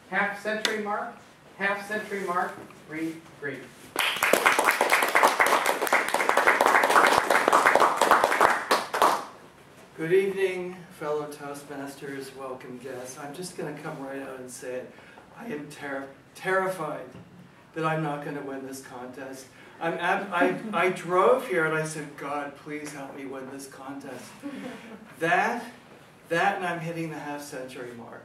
Half century mark, 3, 3. Good evening, fellow Toastmasters, welcome guests. I'm just going to come right out and say it. I am terrified that I'm not going to win this contest. I drove here and I said, God, please help me win this contest. That and I'm hitting the half-century mark.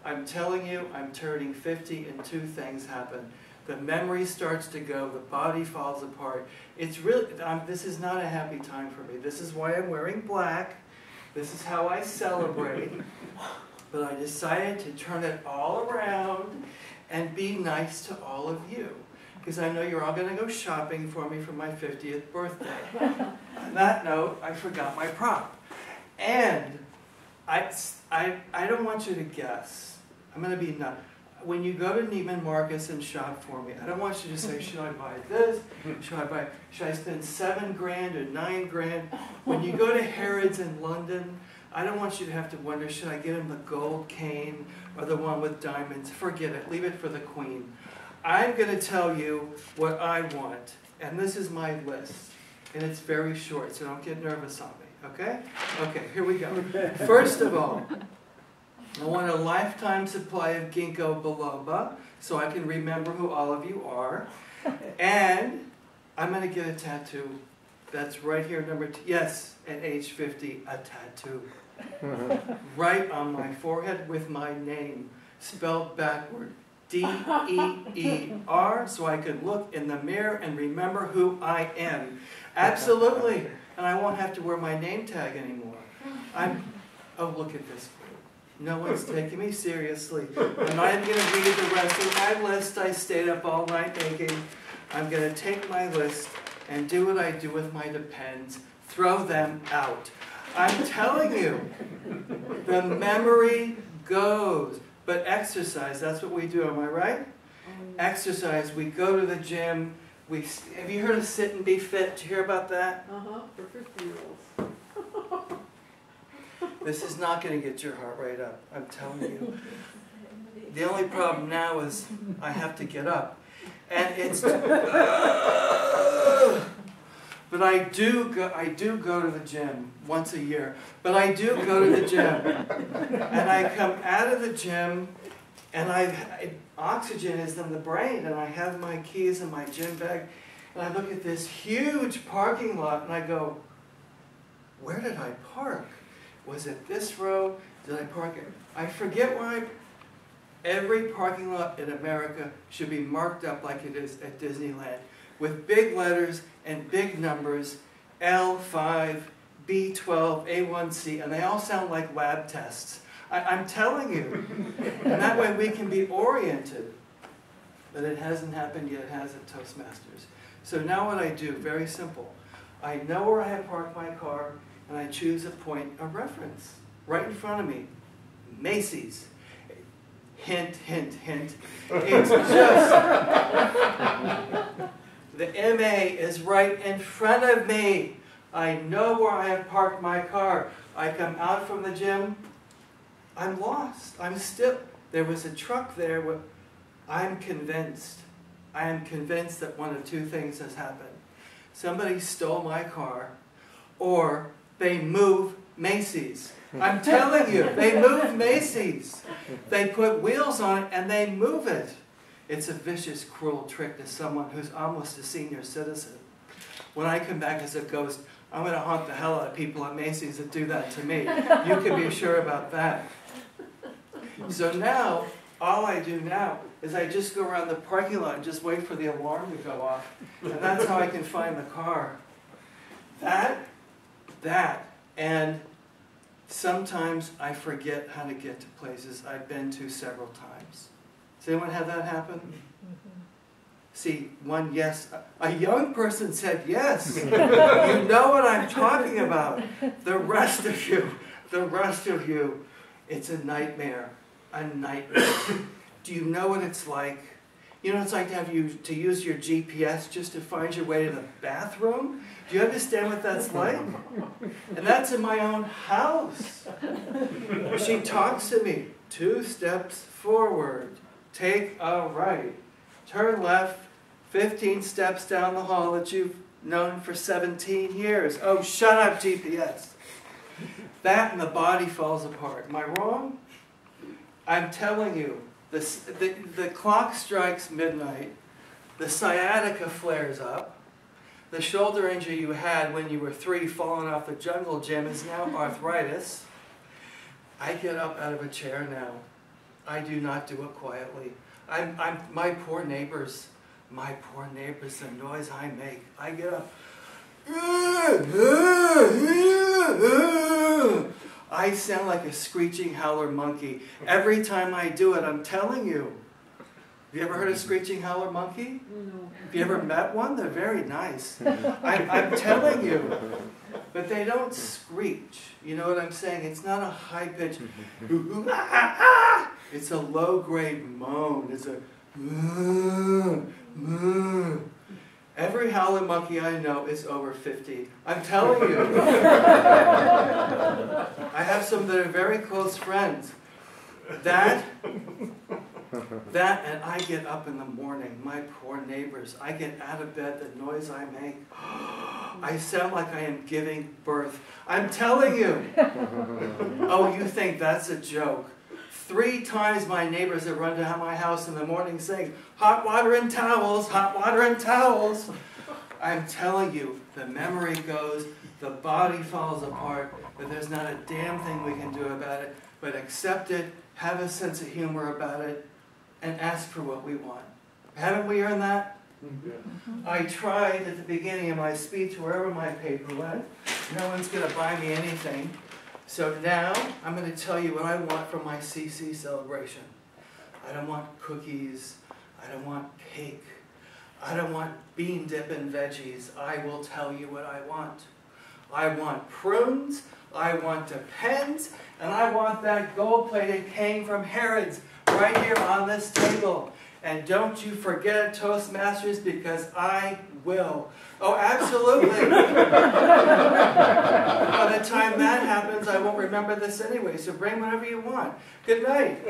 I'm telling you, I'm turning 50 and two things happen. The memory starts to go, the body falls apart. It's really, this is not a happy time for me. This is why I'm wearing black. This is how I celebrate. But I decided to turn it all around and be nice to all of you. Because I know you're all going to go shopping for me for my 50th birthday. On that note, I forgot my prop. And I don't want you to guess. I'm going to be nuts. When you go to Neiman Marcus and shop for me, I don't want you to say, should I buy this? Should I spend $7 grand or $9 grand? When you go to Harrods in London, I don't want you to have to wonder, should I get him the gold cane or the one with diamonds? Forget it. Leave it for the Queen. I'm going to tell you what I want. And this is my list. And it's very short, so don't get nervous on me. Okay? Okay, here we go. First of all, I want a lifetime supply of ginkgo biloba so I can remember who all of you are. And I'm going to get a tattoo. That's right here, number 2. Yes, at age 50, a tattoo. Right on my forehead with my name, spelled backward. D-E-E-R, so I could look in the mirror and remember who I am. Absolutely. And I won't have to wear my name tag anymore. Oh, look at this. No one's taking me seriously. I'm not even going to read the rest of my list I stayed up all night making. I'm going to take my list and do what I do with my Depends. Throw them out. I'm telling you, the memory goes. But exercise, that's what we do, am I right? Exercise, we go to the gym. Have you heard of Sit and Be Fit? Did you hear about that? For 50-year-olds. This is not going to get your heart rate up, I'm telling you. The only problem now is I have to get up. And it's... But I do go to the gym once a year. But I do go to the gym. And I come out of the gym, and oxygen is in the brain, and I have my keys in my gym bag, and I look at this huge parking lot, and I go, where did I park? Was it this row? Did I park it? I forget where Every parking lot in America should be marked up like it is at Disneyland, with big letters and big numbers, L5, B12, A1C, and they all sound like lab tests. I'm telling you. And that way we can be oriented. But it hasn't happened yet, has it, Toastmasters? So now what I do, very simple. I know where I have parked my car, and I choose a point of reference. Right in front of me, Macy's. Hint, hint, hint. It's just... The MA is right in front of me. I know where I have parked my car. I come out from the gym. I'm lost. I'm still... There was a truck there. I'm convinced. I am convinced that one of two things has happened. Somebody stole my car, or they move Macy's. I'm telling you, they move Macy's. They put wheels on it and they move it. It's a vicious, cruel trick to someone who's almost a senior citizen. When I come back as a ghost, I'm going to haunt the hell out of people at Macy's that do that to me. You can be sure about that. So now, all I do now is I just go around the parking lot and just wait for the alarm to go off. And that's how I can find the car. And sometimes I forget how to get to places I've been to several times. Does anyone have that happen? See, one yes. A young person said yes. You know what I'm talking about. The rest of you, it's a nightmare. A nightmare. Do you know what it's like? You know what it's like to use your GPS just to find your way to the bathroom? Do you understand what that's like? And that's in my own house. She talks to me. 2 steps forward, take a right, turn left, 15 steps down the hall that you've known for 17 years. Oh, shut up, GPS. That and the body falls apart. Am I wrong? I'm telling you, the clock strikes midnight, the sciatica flares up, the shoulder injury you had when you were 3 falling off the jungle gym is now arthritis. I get up out of a chair now. I do not do it quietly. My poor neighbors, the noise I make. I get up. I sound like a screeching howler monkey. Every time I do it, I'm telling you. Have you ever heard a screeching howler monkey? No. Have you ever met one? They're very nice. I'm telling you. But they don't screech. You know what I'm saying? It's not a high pitch. It's a low grade moan. It's a every howler monkey I know is over 50. I'm telling you. I have some that are very close friends. That and I get up in the morning, my poor neighbors. I get out of bed, the noise I make. I sound like I am giving birth. I'm telling you. Oh, you think that's a joke? 3 times my neighbors have run to my house in the morning saying, hot water and towels, hot water and towels. I'm telling you, the memory goes, the body falls apart, but there's not a damn thing we can do about it, but accept it, have a sense of humor about it, and ask for what we want. Haven't we earned that? I tried at the beginning of my speech, wherever my paper went, no one's going to buy me anything. So now, I'm going to tell you what I want from my CC celebration. I don't want cookies. I don't want cake. I don't want bean dip and veggies. I will tell you what I want. I want prunes. I want Depends. And I want that gold-plated cane from Harrods right here on this table. And don't you forget it, Toastmasters, because I will. Oh, absolutely. By the time that happens, I won't remember this anyway, so bring whatever you want. Good night.